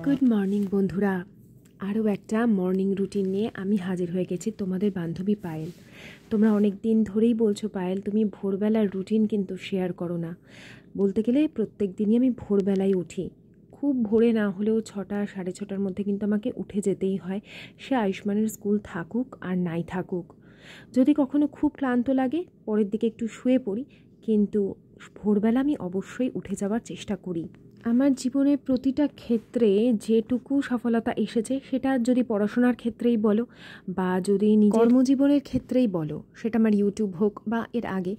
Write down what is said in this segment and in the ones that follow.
Good morning বন্ধুরা, আরও একটা মর্নিং রুটিন নিয়ে আমি হাজির হয়ে গেছি, তোমাদের বান্ধবী পায়েল। তোমরা অনেক দিন ধরেই বলছো পায়েল তুমি ভোরবেলার রুটিন কিন্তু শেয়ার করো না। বলতে গেলে প্রত্যেক দিনই আমি ভোরবেলায় উঠি, খুব ভোরে না হলেও 6টা সাড়ে 6টার মধ্যে কিন্তু আমাকে উঠে যেতেই হয়, সে আয়ুষ্মানের স্কুল থাকুক আর নাই থাকুক। যদি কখনো খুব ক্লান্ত লাগে পরের দিকে একটু শুয়ে পড়ি, কিন্তু ভোরবেলা আমি অবশ্যই উঠে যাওয়ার চেষ্টা করি। আমার জীবনের প্রতিটা ক্ষেত্রে যেটুকু সফলতা এসেছে, সেটা যদি পড়াশোনার ক্ষেত্রেই বলো বা যদি কর্মজীবনের ক্ষেত্রেই বলো, সেটা আমার ইউটিউব হোক বা এর আগে,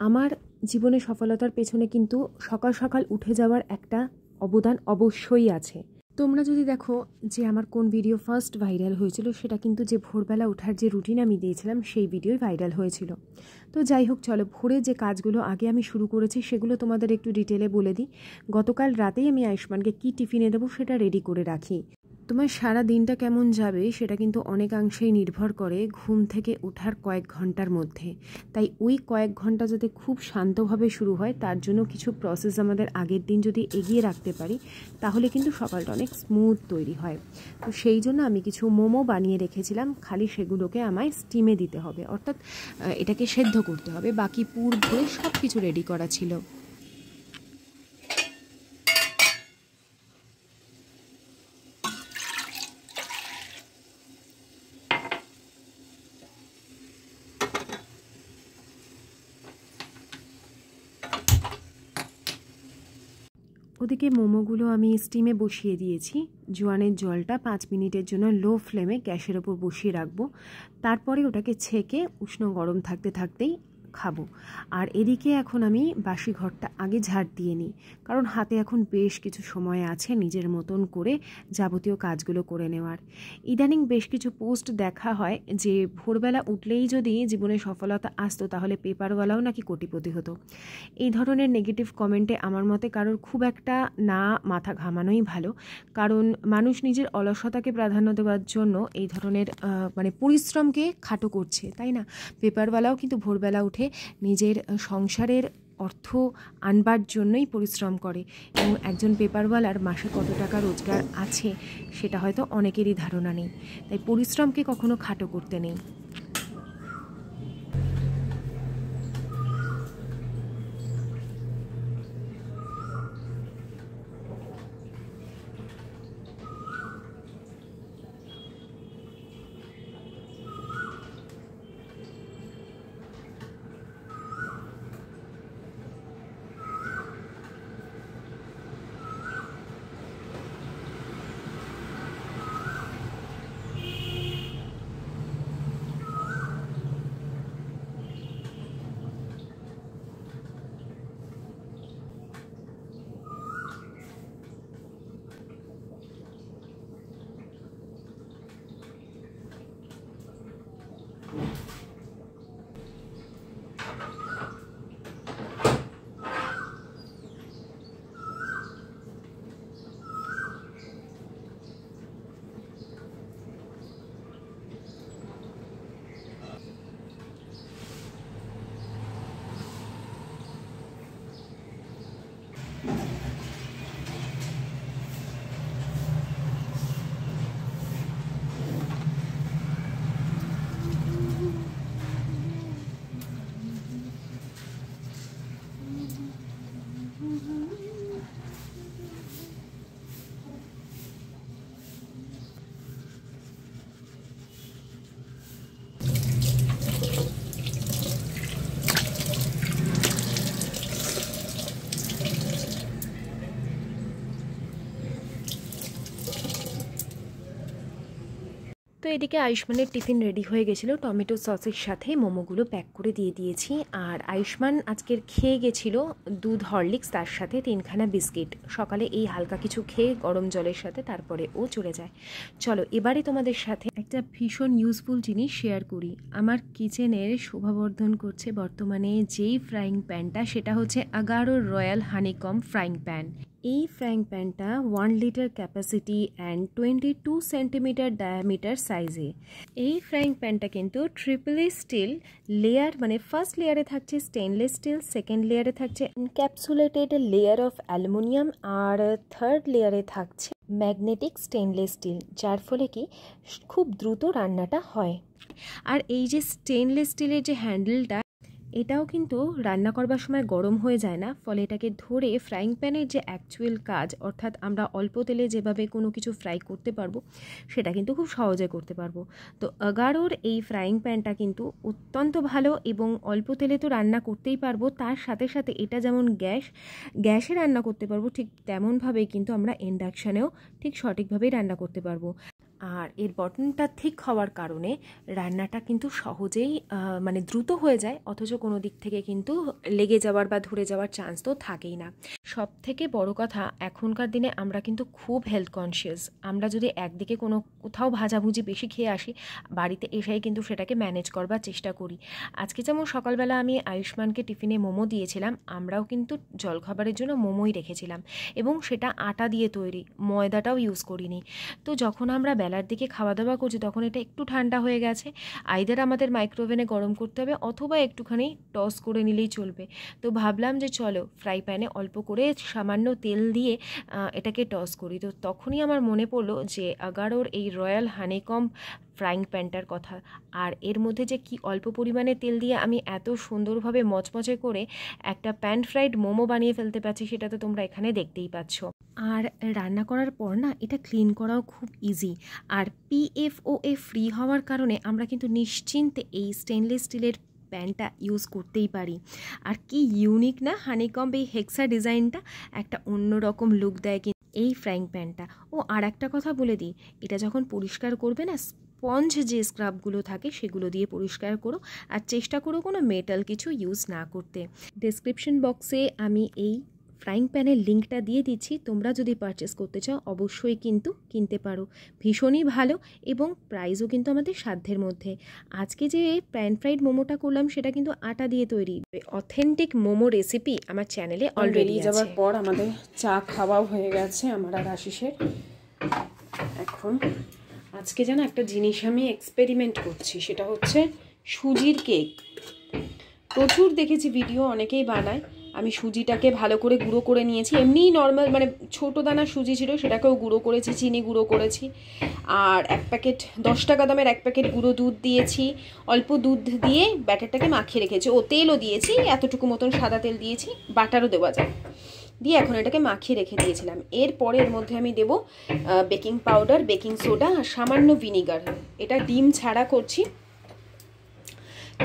আমার জীবনে সফলতার পেছনে কিন্তু সকাল সকাল উঠে যাওয়ার একটা অবদান অবশ্যই আছে। তোমরা যদি দেখো যে আমার কোন ভিডিও ফার্স্ট ভাইরাল হয়েছিল, সেটা কিন্তু যে ভোরবেলা ওঠার যে রুটিন আমি দিয়েছিলাম সেই ভিডিওই ভাইরাল হয়েছিল। তো যাই হোক, চলো ভোরে যে কাজগুলো আগে আমি শুরু করেছি সেগুলো তোমাদের একটু ডিটেলে বলে দিই। গতকাল রাতেই আমি আয়ুষ্মানকে কী টিফিনে দেবো সেটা রেডি করে রাখি। তোমার সারা দিনটা কেমন যাবে সেটা কিন্তু অনেকাংশেই নির্ভর করে ঘুম থেকে ওঠার কয়েক ঘন্টার মধ্যে। তাই ওই কয়েক ঘন্টা যাতে খুব শান্তভাবে শুরু হয়, তার জন্য কিছু প্রসেস আমাদের আগের দিন যদি এগিয়ে রাখতে পারি, তাহলে কিন্তু সকালটা অনেক স্মুথ তৈরি হয়। তো সেই জন্য আমি কিছু মোমো বানিয়ে রেখেছিলাম, খালি সেগুলোকে আমায় স্টিমে দিতে হবে, অর্থাৎ এটাকে সেদ্ধ করতে হবে। বাকি পুর ভরে সব কিছু রেডি করা ছিল। ওদিকে মোমোগুলো আমি স্টিমে বসিয়ে দিয়েছি। জোয়ানের জলটা 5 মিনিটের জন্য লো ফ্লেমে গ্যাসের ওপর বসিয়ে রাখবো। তারপরে ওটাকে ছেঁকে উষ্ণ গরম থাকতে থাকতেই খাবো। আর এদিকে এখন আমি বাসি ঘরটা আগে ঝাড় দিয়ে নিই, কারণ হাতে এখন বেশ কিছু সময় আছে নিজের মতন করে যাবতীয় কাজগুলো করে নেওয়ার। ইদানিং বেশ কিছু পোস্ট দেখা হয় যে ভোরবেলা উঠলেই যদি জীবনে সফলতা আসতো, তাহলে পেপারওয়ালাও নাকি কোটিপতি হতো। এই ধরনের নেগেটিভ কমেন্টে আমার মতে কারোর খুব একটা না মাথা ঘামানোই ভালো, কারণ মানুষ নিজের অলসতাকে প্রাধান্য দেওয়ার জন্য এই ধরনের পরিশ্রমকে খাটো করছে, তাই না? পেপারওয়ালাও কিন্তু ভোরবেলা উঠে নিজের সংসারের অর্থ আনবার জন্যই পরিশ্রম করে, এবং একজন পেপারওয়ালার মাসে কত টাকা রোজগার আছে সেটা হয়তো অনেকেরই ধারণা নেই। তাই পরিশ্রমকে কখনো খাটো করতে নেই। তো এদিকে আয়ুষ্মানের টিফিন রেডি হয়ে গেছিলো, টমেটো সসের সাথে মোমোগুলো প্যাক করে দিয়ে দিয়েছি। আর আয়ুষ্মান আজকের খেয়ে গেছিলো দুধ হরলিক্স, তার সাথে 3খানা বিস্কিট। সকালে এই হালকা কিছু খেয়ে গরম জলের সাথে তারপরে ও চলে যায়। চলো এবারে তোমাদের সাথে একটা ভীষণ ইউজফুল জিনিস শেয়ার করি। আমার কিচেনের শোভাবর্ধন করছে বর্তমানে যেই ফ্রাইং প্যানটা, সেটা হচ্ছে Agaro royal honeycomb frying pan. এই ফ্রাইং প্যানটা 1 litre capacity and 22 centimetre diameter সাইজে। এই ফ্রাইং প্যানটা কিন্তু ট্রিপল স্টিল লেয়ার, ফার্স্ট লেয়ারে থাকছে স্টেনলেস স্টিল, সেকেন্ড লেয়ারে থাকছে এনক্যাপসুলেটেড লেয়ার অফ অ্যালুমিনিয়াম, আর থার্ড লেয়ারে থাকছে ম্যাগনেটিক স্টেনলেস স্টিল, যার ফলে কি খুব দ্রুত রান্নাটা হয়। আর এই যে স্টেনলেস স্টিলের যে হ্যান্ডেলটা, এটাও কিন্তু রান্না করবার সময় গরম হয়ে যায় না, ফলে এটাকে ধরে ফ্রাইং প্যানের যে অ্যাকচুয়াল কাজ, অর্থাৎ আমরা অল্প তেলে যেভাবে কোনো কিছু ফ্রাই করতে পারবো সেটা কিন্তু খুব সহজে করতে পারবো। তো আগারোর এই ফ্রাইং প্যানটা কিন্তু অত্যন্ত ভালো, এবং অল্প তেলে তো রান্না করতেই পারবো, তার সাথে সাথে এটা যেমন গ্যাসে রান্না করতে পারবো, ঠিক তেমনভাবেই কিন্তু আমরা ইন্ডাকশানেও ঠিক সঠিকভাবেই রান্না করতে পারবো। আর এর বটনটা ঠিক হওয়ার কারণে রান্নাটা কিন্তু সহজেই মানে দ্রুত হয়ে যায়, অথচ কোনো দিক থেকে কিন্তু লেগে যাওয়ার বা ধরে যাওয়ার চান্স তো থাকেই না। সব থেকে বড় কথা, এখনকার দিনে আমরা কিন্তু খুব হেলথ কনসিয়াস। আমরা যদি একদিকে কোথাও ভাজাভুজি বেশি খেয়ে আসি, বাড়িতে এসেই কিন্তু সেটাকে ম্যানেজ করবার চেষ্টা করি। আজকে যেমন সকালবেলা আমি আয়ুষ্মানকে টিফিনে মোমো দিয়েছিলাম, আমরাও কিন্তু জলখাবারের জন্য মোমোই রেখেছিলাম, এবং সেটা আটা দিয়ে তৈরি, ময়দাটাও ইউজ করিনি। তো যখন আমরা বেলার দিকে খাওয়া দাওয়া করছি তখন এটা একটু ঠান্ডা হয়ে গেছে, আইদার আমাদের মাইক্রোওভেনে গরম করতে হবে অথবা একটুখানি টস করে নিলেই চলবে। তো ভাবলাম যে চলো ফ্রাই প্যানে অল্প করে সামান্য তেল দিয়ে এটাকে টস করি। তো তখনই আমার মনে পড়লো যে আগারোর এই রয়্যাল হানিকম্ব ফ্রাইং প্যানটার কথা। আর এর মধ্যে যে কি অল্প পরিমাণে তেল দিয়ে আমি এত সুন্দরভাবে মচমচে করে একটা প্যান ফ্রাইড মোমো বানিয়ে ফেলতে পারছি, সেটা তো তোমরা এখানে দেখতেই পাচ্ছ। আর রান্না করার পর না এটা ক্লিন করাও খুব ইজি। আর PFOA ফ্রি হওয়ার কারণে আমরা কিন্তু নিশ্চিন্তে এই স্টেনলেস স্টিলের প্যানটা ইউজ করতেই পারি। আর কি ইউনিক না হানিকম্ব এই হেক্সা ডিজাইনটা, একটা অন্যরকম লুক দেয় কিন্তু এই ফ্রাইং প্যানটা। ও আর একটা কথা বলে দিই, এটা যখন পরিষ্কার করবে না, স্পঞ্জ যে স্ক্রাবগুলো থাকে সেগুলো দিয়ে পরিষ্কার করো, আর চেষ্টা করো কোনো মেটাল কিছু ইউজ না করতে। ডেসক্রিপশন বক্সে আমি এই ফ্রাইং প্যানের লিঙ্কটা দিয়ে দিচ্ছি, তোমরা যদি পারচেস করতে চাও অবশ্যই কিন্তু কিনতে পারো। ভীষণই ভালো, এবং প্রাইসও কিন্তু আমাদের সাধ্যের মধ্যে। আজকে যে প্যান ফ্রাইড মোমোটা করলাম সেটা কিন্তু আটা দিয়ে তৈরি। অথেন্টিক মোমো রেসিপি আমার চ্যানেলে অলরেডি যাওয়ার পর আমাদের চা খাওয়াও হয়ে গেছে আমার আর আশিসের। এখন আজকে যেন একটা জিনিস আমি এক্সপেরিমেন্ট করছি, সেটা হচ্ছে সুজির কেক। প্রচুর দেখেছি ভিডিও, অনেকেই বানায়। আমি সুজিটাকে ভালো করে গুঁড়ো করে নিয়েছি, এমনিই নর্মাল মানে ছোটো দানা সুজি ছিল সেটাকেও গুঁড়ো করেছি, চিনি গুঁড়ো করেছি, আর 1 প্যাকেট 10 টাকা দামের 1 প্যাকেট গুঁড়ো দুধ দিয়েছি। অল্প দুধ দিয়ে ব্যাটারটাকে মাখিয়ে রেখেছি, ও তেলও দিয়েছি, এতটুকু মতন সাদা তেল দিয়েছি, বাটারও দেওয়া যায়, দিয়ে এখন এটাকে মাখিয়ে রেখে দিয়েছিলাম। এরপরে এর মধ্যে আমি দেবো বেকিং পাউডার, বেকিং সোডা আর সামান্য ভিনিগার। এটা ডিম ছাড়া করছি,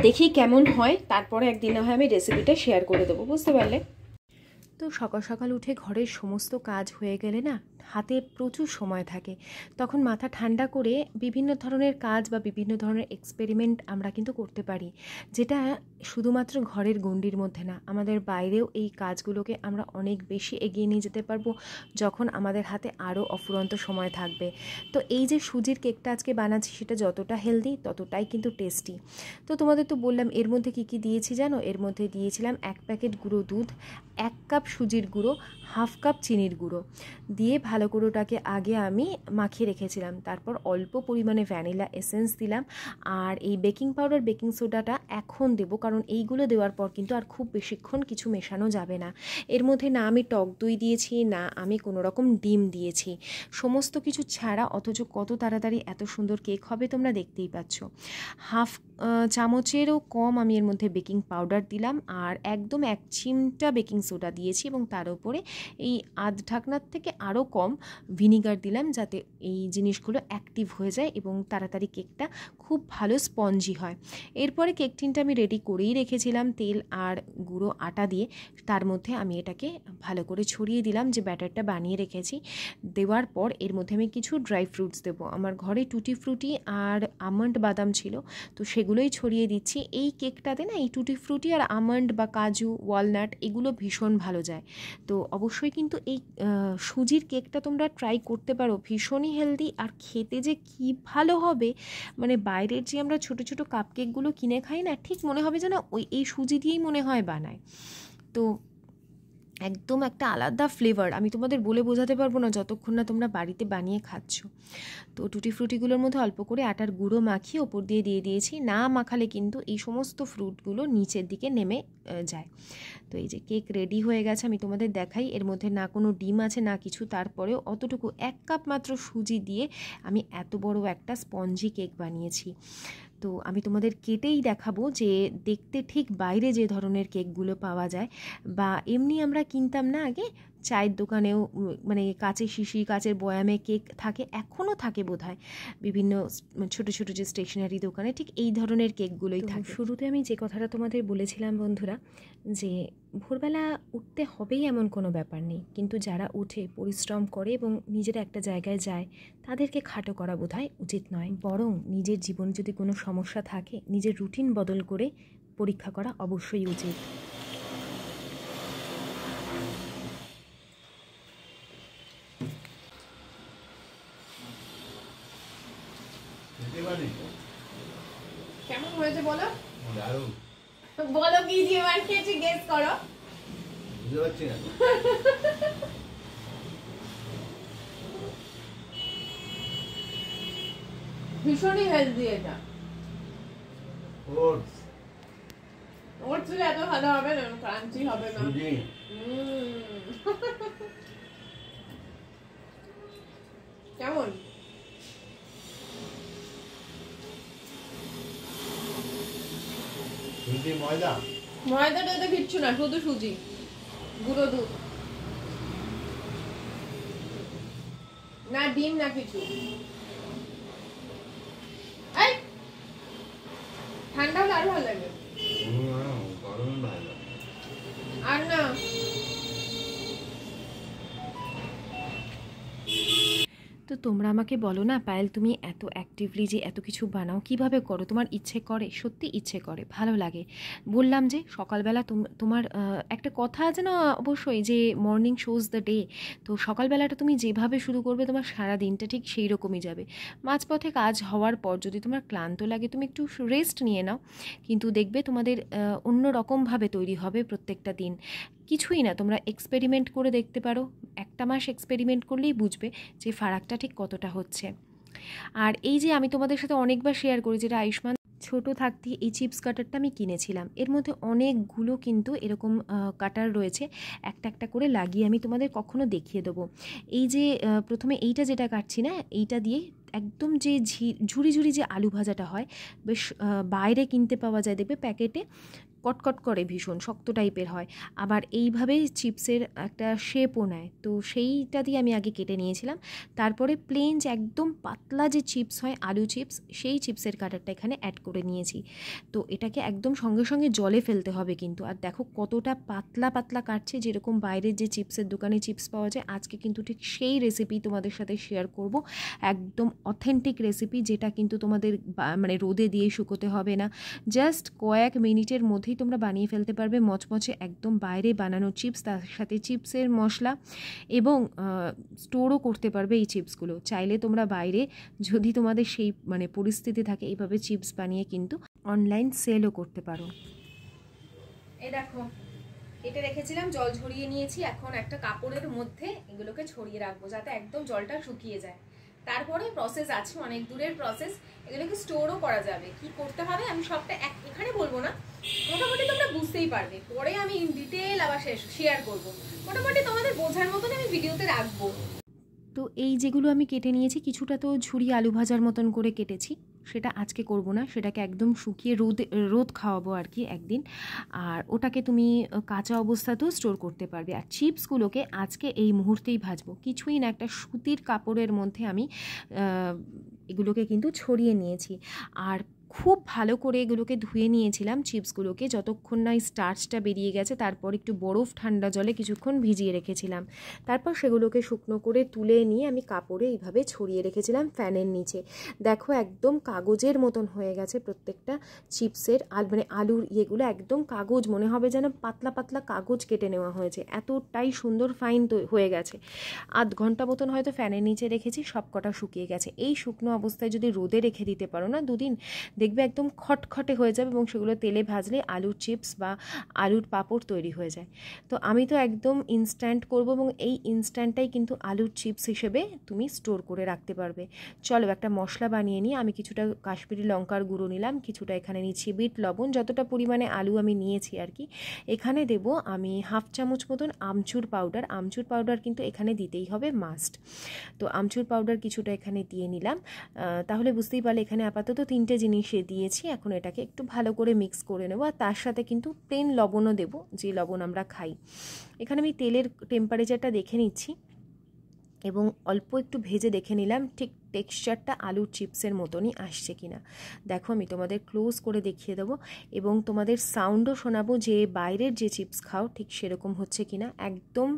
দেখি কেমন হয়, তারপরে একদিন হয় আমি রেসিপিটা শেয়ার করে দেবো, বুঝতে পারলে? তো সকাল সকাল উঠে ঘরের সমস্ত কাজ হয়ে গেলে না হাতে প্রচুর সময় থাকে, তখন মাথা ঠান্ডা করে বিভিন্ন ধরনের কাজ বা বিভিন্ন ধরনের এক্সপেরিমেন্ট আমরা কিন্তু করতে পারি, যেটা শুধুমাত্র ঘরের গণ্ডির মধ্যে না, আমাদের বাইরেও এই কাজগুলোকে আমরা অনেক বেশি এগিয়ে নিয়ে যেতে পারবো যখন আমাদের হাতে আরও অফুরন্ত সময় থাকবে। তো এই যে সুজির কেকটা আজকে বানাচ্ছি সেটা যতটা হেলদি ততটাই কিন্তু টেস্টি। তো তোমাদের তো বললাম এর মধ্যে কি কি দিয়েছি জানো, এর মধ্যে দিয়েছিলাম 1 প্যাকেট গুঁড়ো দুধ, 1 কাপ সুজির গুঁড়ো, 1/2 কাপ চিনির গুঁড়ো দিয়ে ভালো করে ওটাকে আগে আমি মাখিয়ে রেখেছিলাম। তারপর অল্প পরিমাণে ভ্যানিলা এসেন্স দিলাম, আর এই বেকিং পাউডার বেকিং সোডাটা এখন দেবো, কারণ এইগুলো দেওয়ার পর কিন্তু আর খুব বেশিক্ষণ কিছু মেশানো যাবে না। এর মধ্যে না আমি টক দই দিয়েছি, না আমি কোনো রকম ডিম দিয়েছি, সমস্ত কিছু ছাড়া, অথচ কত তাড়াতাড়ি এত সুন্দর কেক হবে তোমরা দেখতেই পাচ্ছ। 1/2 চামচেরও কম আমি এর মধ্যে বেকিং পাউডার দিলাম, আর একদম 1 চিমটা বেকিং সোডা দিয়েছি, এবং তার উপরে এই আধ ঢাকনার থেকে আরও কম ভিনিগার দিলাম, যাতে এই জিনিসগুলো অ্যাক্টিভ হয়ে যায় এবং তাড়াতাড়ি কেকটা খুব ভালো স্পঞ্জি হয়। এরপরে কেক টিনটা আমি রেডি করেই রেখেছিলাম তেল আর গুঁড়ো আটা দিয়ে, তার মধ্যে আমি এটাকে ভালো করে ছড়িয়ে দিলাম যে ব্যাটারটা বানিয়ে রেখেছি। দেওয়ার পর এর মধ্যে আমি কিছু ড্রাই ফ্রুটস দেবো, আমার ঘরে টুটি ফ্রুটি আর আমন্ড বাদাম ছিল, তো সেগুলোই ছড়িয়ে দিচ্ছি। এই কেকটাতে না এই টুটি ফ্রুটি আর আমন্ড বা কাজু ওয়ালনাট এগুলো ভীষণ ভালো যায়। তো অবশ্যই কিন্তু এই সুজির কেকটা তোমরা ট্রাই করতে পারো, ভীষণই হেলদি আর খেতে যে কী ভালো হবে, মানে বাইরের যে আমরা ছোটো ছোটো কাপ কেকগুলো কিনে খাই না, ঠিক মনে হবে যেন এই সুজি দিয়েই মনে হয় বানায়। তো একদম একটা আলাদা ফ্লেভার, আমি তোমাদের বলে বোঝাতে পারবো না যতক্ষণ না তোমরা বাড়িতে বানিয়ে খাচ্ছ। তো টুটি ফ্রুটিগুলোর মধ্যে অল্প করে আটার গুঁড়ো মাখিয়ে ওপর দিয়ে দিয়েছি। না মাখালে কিন্তু এই সমস্ত ফ্রুটগুলো নিচের দিকে নেমে যায়। তো এই যে কেক রেডি হয়ে গেছে, আমি তোমাদের দেখাই। এর মধ্যে না কোনো ডিম আছে না কিছু, তারপরেও অতটুকু 1 কাপ মাত্র সুজি দিয়ে আমি এত বড় একটা স্পঞ্জি কেক বানিয়েছি। তো আমি তোমাদের কেটেই দেখাবো যে দেখতে ঠিক বাইরে যে ধরনের কেকগুলো পাওয়া যায় বা এমনি আমরা কিনতাম না আগে চায়ের দোকানেও, মানে কাচের শিশি কাচের বয়ামে কেক থাকে, এখনও থাকে বোধহয় বিভিন্ন ছোট ছোট যে স্টেশনারি দোকানে, ঠিক এই ধরনের কেকগুলোই থাকে। শুরুতে আমি যে কথাটা তোমাদের বলেছিলাম বন্ধুরা, যে ভোরবেলা উঠতে হবেই এমন কোনো ব্যাপার নেই, কিন্তু যারা উঠে পরিশ্রম করে এবং নিজের একটা জায়গায় যায় তাদেরকে খাটো করা বোধহয় উচিত নয়, বরং নিজের জীবনে যদি কোনো সমস্যা থাকে নিজের রুটিন বদল করে পরীক্ষা করা অবশ্যই উচিত। কেমন হয়েছে বলো? দারুণ। বলো কি দিয়ে বানিয়েছি, গেস করো। বুঝতে পারছি না। ভীষণই হেলদি এটা। ওটস। ওটস এত ভালো হবে না, ক্রাঞ্চি হবে না। সুজি। কেমন? সুজি ময়দা। ময়দাটাতে কিচ্ছু না, শুধু সুজি, গুঁড়ো দুধ, না ডিম না কিছু। এই ঠান্ডা হলে আরো ভালো লাগে। গরম ভালো। আর না তো তোমরা আমাকে বলো না পায়েল, তুমি এত অ্যাক্টিভলি যে এত কিছু বানাও কিভাবে করো? তোমার ইচ্ছে করে? সত্যি ইচ্ছে করে, ভালো লাগে। বললাম যে সকালবেলা তোমার একটা কথা আছে না অবশ্যই, যে মর্নিং শোজ দ্য ডে। তো সকালবেলাটা তুমি যেভাবে শুরু করবে তোমার সারা দিনটা ঠিক সেই রকমই যাবে। মাঝপথে কাজ হওয়ার পর যদি তোমার ক্লান্ত লাগে তুমি একটু রেস্ট নিয়ে নাও, কিন্তু দেখবে তোমাদের অন্য রকমভাবে তৈরি হবে প্রত্যেকটা দিন। কিছুই না, তোমরা এক্সপেরিমেন্ট করে দেখতে পারো। 1 মাস এক্সপেরিমেন্ট করলেই বুঝবে যে ফারাকটা ঠিক কতটা হচ্ছে। আর এই যে আমি তোমাদের সাথে অনেকবার শেয়ার করি, যেটা আয়ুষ্মান ছোট থাকতে এই চিপস কাটারটা আমি কিনেছিলাম, এর মধ্যে অনেকগুলো কিন্তু এরকম কাটার রয়েছে, একটা একটা করে লাগিয়ে আমি তোমাদের কখনো দেখিয়ে দেবো। এই যে প্রথমে এইটা যেটা কাটছি না, এইটা দিয়ে একদম যে ঝুড়ি ঝুড়ি যে আলু ভাজাটা হয়, বেশ বাইরে কিনতে পাওয়া যায়, দেখবে প্যাকেটে কটকট করে, ভীষণ শক্ত টাইপের হয়, আবার এইভাবে চিপসের একটা শেপও নেয়। তো সেইটা দিয়ে আমি আগে কেটে নিয়েছিলাম, তারপরে প্লেন যে একদম পাতলা যে চিপস হয় আলু চিপস, সেই চিপসের কাটারটা এখানে অ্যাড করে নিয়েছি। তো এটাকে একদম সঙ্গে সঙ্গে জলে ফেলতে হবে কিন্তু। আর দেখো কতটা পাতলা পাতলা কাটছে, যেরকম বাইরের যে চিপসের দোকানে চিপস পাওয়া যায়। আজকে কিন্তু ঠিক সেই রেসিপি তোমাদের সাথে শেয়ার করব, একদম অথেন্টিক রেসিপি, যেটা কিন্তু তোমাদের মানে রোদে দিয়ে শুকোতে হবে না, জাস্ট কয়েক মিনিটের মধ্যে তোমরা বানিয়ে ফেলতে পারবে মচমচে একদম বাইরে বানানো চিপস, তার সাথে চিপসের মশলা, এবং স্টোরও করতে পারবে এই চিপসগুলো। চাইলে তোমরা বাইরে যদি তোমাদের সেই মানে পরিস্থিতি থাকে, এইভাবে চিপস বানিয়ে কিন্তু অনলাইন সেলও করতে পারো। এই দেখো, এটা রেখেছিলাম, জল ঝরিয়ে নিয়েছি। এখন একটা কাপড়ের মধ্যে এগুলোকে ছড়িয়ে রাখবো যাতে একদম জলটা শুকিয়ে যায়। তারপরে প্রসেস আছে, অনেক দূরের প্রসেস, এগুলোকে স্টোরও করা যাবে। কি করতে হবে আমি সবটা এখানে বলবো না, মোটামুটি তোমরা বুঝতেই পারবে, পরে আমি ইন ডিটেল আবার শেয়ার করবো। মোটামুটি তোমাদের বোঝার মতন আমি ভিডিওতে রাখবো। তো এই যেগুলো আমি কেটে নিয়েছি, কিছুটা তো ঝুরি আলু ভাজার মতন করে কেটেছি, সেটা আজকে করব না, সেটাকে একদম শুকিয়ে রোদ খাওয়াবো আর কি একদিন। আর ওটাকে তুমি কাঁচা অবস্থাতেও স্টোর করতে পারবে। আর চিপসগুলোকে আজকে এই মুহূর্তেই ভাজবো, কিছুই না, একটা সুতির কাপড়ের মধ্যে আমি এগুলোকে কিন্তু ছড়িয়ে নিয়েছি। আর খুব ভালো করে এগুলোকে ধুয়ে নিয়েছিলাম চিপসগুলোকে, যতক্ষণ না স্টার্চটা বেরিয়ে গেছে। তারপর একটু বরফ ঠান্ডা জলে কিছুক্ষণ ভিজিয়ে রেখেছিলাম, তারপর সেগুলোকে শুকনো করে তুলে নিয়ে আমি কাপড়ে এইভাবে ছড়িয়ে রেখেছিলাম ফ্যানের নিচে। দেখো একদম কাগজের মতন হয়ে গেছে প্রত্যেকটা চিপসের, মানে আলুর ইয়েগুলো একদম কাগজ, মনে হবে যেন পাতলা পাতলা কাগজ কেটে নেওয়া হয়েছে, এতটাই সুন্দর ফাইন হয়ে গেছে। আধ ঘন্টা মতন হয়তো ফ্যানের নিচে রেখেছি, সব কটা শুকিয়ে গেছে। এই শুকনো অবস্থায় যদি রোদে রেখে দিতে পারো না 2 দিন, দেখবে একদম খটখটে হয়ে যাবে এবং সেগুলো তেলে ভাজলে আলুর চিপস বা আলুর পাঁপড় তৈরি হয়ে যায়। তো আমি তো একদম ইনস্ট্যান্ট করব এবং এই ইনস্ট্যান্টটাই কিন্তু আলুর চিপস হিসেবে তুমি স্টোর করে রাখতে পারবে। চলো একটা মশলা বানিয়ে নিই। আমি কিছুটা কাশ্মীরি লঙ্কার গুঁড়ো নিলাম, কিছুটা এখানে নিচ্ছি বিট লবণ, যতটা পরিমাণে আলু আমি নিয়েছি আর কি। এখানে দেব আমি 1/2 চামচ মতন আমচুর পাউডার। আমচুর পাউডার কিন্তু এখানে দিতেই হবে, মাস্ট। তো আমচুর পাউডার কিছুটা এখানে দিয়ে নিলাম। তাহলে বুঝতেই পারলে এখানে আপাতত 3টে জিনিসে দিয়েছি। এখন এটাকে একটু ভালো করে মিক্স করে নেব। আর তার সাথে কিন্তু প্লেন লবণও দেব, যে লবণ আমরা খাই। এখানে আমি তেলের টেম্পারেচারটা দেখে নিচ্ছি এবং অল্প একটু ভেজে দেখে নিলাম ঠিক টেক্সচারটা আলুর চিপসের মতনই আসছে কিনা। দেখো আমি তোমাদের ক্লোজ করে দেখিয়ে দেবো এবং তোমাদের সাউন্ডও শোনাবো যে বাইরের যে চিপস খাও ঠিক সেরকম হচ্ছে কিনা। একদম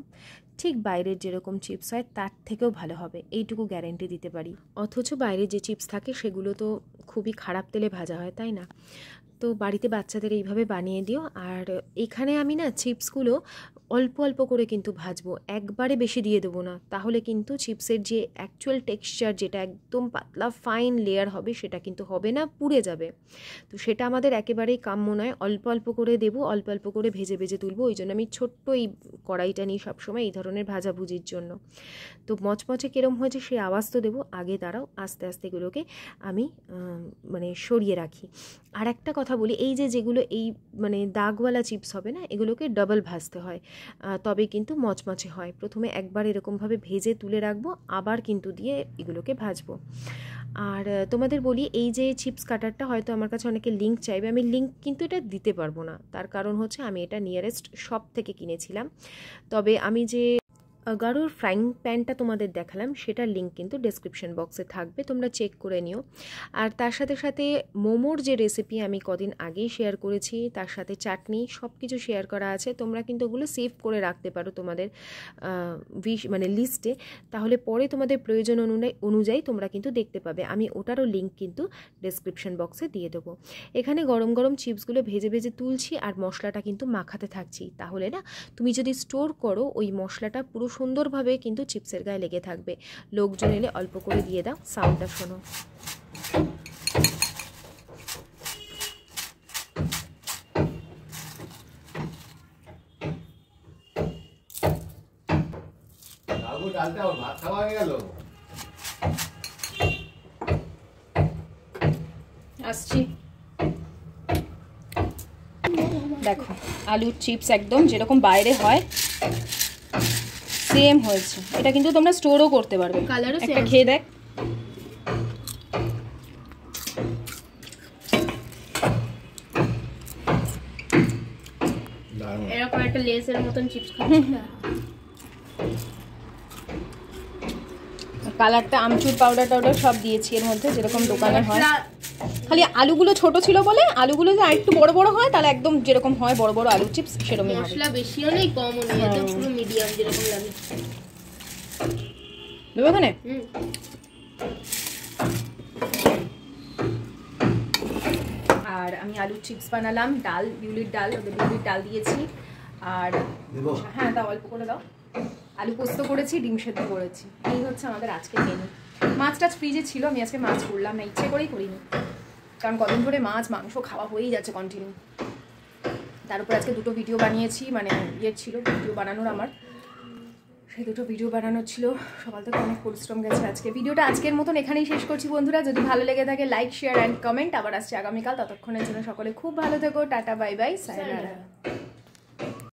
ঠিক বাইরের যেরকম চিপস হয় তার থেকেও ভালো হবে, এইটুকু গ্যারেন্টি দিতে পারি। অথচ বাইরের যে চিপস থাকে সেগুলো তো খুবই খারাপ তেলে ভাজা হয়, তাই না? তো বাড়িতে বাচ্চাদের এইভাবে বানিয়ে দিও। আর এখানে আমি না চিপসগুলো অল্প অল্প করে কিন্তু ভাজবো, একবারে বেশি দিয়ে দেবো না, তাহলে কিন্তু চিপসের যে অ্যাকচুয়াল টেক্সচার, যেটা একদম পাতলা ফাইন লেয়ার হবে, সেটা কিন্তু হবে না, পুড়ে যাবে। তো সেটা আমাদের একেবারেই কাম্য নয়। অল্প অল্প করে দেবো, অল্প অল্প করে ভেজে ভেজে তুলবো। ওই জন্য আমি ছোট্ট এই কড়াইটা নিই সবসময় এই ধরনের ভাজাভুজির জন্য। তো মচমচে কেরম হয়েছে সেই আওয়াজ তো দেবো, আগে দাঁড়াও আস্তে আস্তে এগুলোকে আমি মানে সরিয়ে রাখি। আর একটা কথা বলি, এই যেগুলো এই মানে দাগওয়ালা চিপস হবে না, এগুলোকে ডাবল ভাজতে হয়, তবে কিন্তু মচমচে হয়। প্রথমে একবার এরকমভাবে ভেজে তুলে রাখবো, আবার কিন্তু দিয়ে এগুলোকে ভাজবো। আর তোমাদের বলি, এই যে চিপস কাটারটা হয়তো আমার কাছে অনেকে লিঙ্ক চাইবে, আমি লিঙ্ক কিন্তু এটা দিতে পারবো না। তার কারণ হচ্ছে আমি এটা নিয়ারেস্ট শপ থেকে কিনেছিলাম। তবে আমি যে গারোর ফ্রাইং প্যানটা তোমাদের দেখালাম সেটার লিঙ্ক কিন্তু ডেসক্রিপশন বক্সে থাকবে, তোমরা চেক করে নিও। আর তার সাথে সাথে মোমোর যে রেসিপি আমি কদিন আগেই শেয়ার করেছি, তার সাথে চাটনি সব কিছু শেয়ার করা আছে। তোমরা কিন্তু ওগুলো সেভ করে রাখতে পারো তোমাদের মানে লিস্টে, তাহলে পরে তোমাদের প্রয়োজন অনুযায়ী তোমরা কিন্তু দেখতে পাবে। আমি ওটারও লিঙ্ক কিন্তু ডেসক্রিপশন বক্সে দিয়ে দেবো। এখানে গরম গরম চিপসগুলো ভেজে ভেজে তুলছি আর মশলাটা কিন্তু মাখাতে থাকছি। তাহলে না তুমি যদি স্টোর করো ওই মশলাটা পুরো সুন্দরভাবে কিন্তু চিপসের গায়ে লেগে থাকবে। লোকজন এলে অল্প করে দিয়ে দাও, সাউন্ডটা শোনো। আসছি। দেখো আলুর চিপস একদম যেরকম বাইরে হয় সেম হয়েছে। এটা কিন্তু তোমরা স্টোরও করতে পারবে। কালারও একটা খেয়ে দেখ। এরকম একটা লেসের মতন চিপস খাচ্ছি। কালারটা আমচুর পাউডার টাউডার সব দিয়েছি এর মধ্যে, যেরকম দোকানে হয়। খালি আলুগুলো ছোট ছিল বলে, আলুগুলো যদি আরেকটু বড় বড় হয় তাহলে একদম যেরকম হয় বড় বড় আলু চিপস সেরকমই হবে। মশলা বেশিও নেই কমও নেই, একদম পুরো মিডিয়াম যেরকম লাগে। দেবো ওখানে। আর আমি আলুর চিপস বানালাম, ডাল বিউলির ডাল, ওদের বিউলির ডাল দিয়েছি। আর হ্যাঁ দাও, অল্প করে দাও। আলু পোস্ত করেছি, ডিম সেদ্ধ করেছি। এই হচ্ছে আমাদের আজকে মেনু। মাছ টাছ ফ্রিজে ছিল, আমি আজকে মাছ করলাম না, ইচ্ছে করেই করিনি, কারণ কদিন ধরে মাছ মাংস খাওয়া হয়েই যাচ্ছে কন্টিনিউ। তার উপর আজকে 2টো ভিডিও বানিয়েছি, মানে ছিল ভিডিও বানানোর আমার, সেই 2টো ভিডিও বানানোর ছিল। সকাল থেকে অনেক পরিশ্রম গেছে আজকে। ভিডিওটা আজকের মতন এখানেই শেষ করছি বন্ধুরা। যদি ভালো লেগে থাকে লাইক শেয়ার অ্যান্ড কমেন্ট। আবার আসছে আগামীকাল, ততক্ষণের জন্য সকলে খুব ভালো থেকো। Tata bye bye, sayonara.